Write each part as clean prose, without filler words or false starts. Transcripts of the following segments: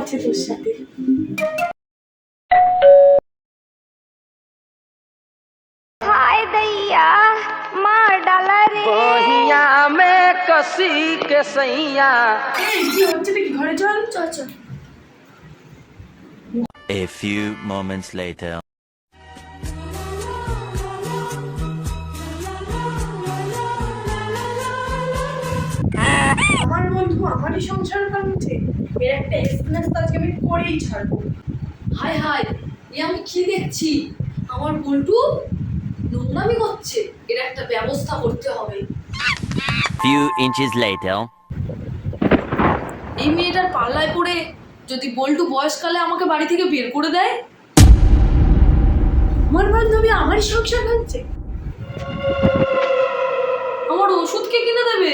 আছে তোর সাথে। हाय दैया मार डाला रे बहिया में कसी के सैया। এই কি হচ্ছে নাকি? ঘরে চল চল চল। A few moments later. আমার বন্ধু আমারই সংসার ভাঙছে, এর একটা এক্সপ্লেন তো আজকে আমি করেই ছাড়বো। হাই হাই, এ আমি কি দেখছি? আমার বল্টু নোংরামি করছে, এর একটা ব্যবস্থা করতে হবে। Few inches later. এই মেয়েটার পাল্লায় পড়ে যদি বল্টু বয়সকালে আমাকে বাড়ি থেকে বের করে দেয়। আমার বান্ধবী আমারই সংসার ভাঙছে। আমার ওষুধ কে কিনে দেবে?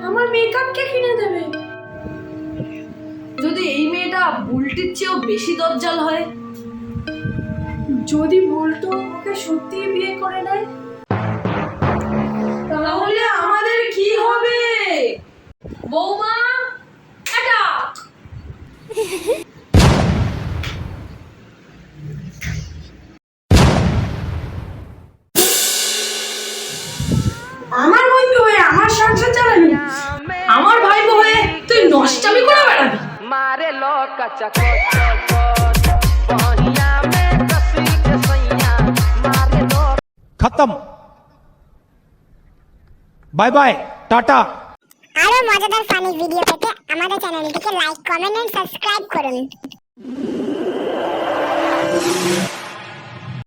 আমার মেকআপ কে কিনে দেবে? যদি এই মেয়েটা বুলটির চেয়েও বেশি দজ্জাল হয়? যদি বলতো ওকে সত্যি বিয়ে করে নেয়, তাহলে আমাদের কি হবে? বৌমা, এটা আমার বন্ধু হয়ে আমার সংসার চালাবি, আমার ভাই হয়ে তুই নষ্টামি করে বেড়াবি। मारे लो कचा बहिया में कसी के सैया मारे लो। खत्म। Bye bye tata. আরো মজাদার ফানি ভিডিও পেতে আমাদের চ্যানেলটিকে লাইক, কমেন্ট এন্ড সাবস্ক্রাইব করুন।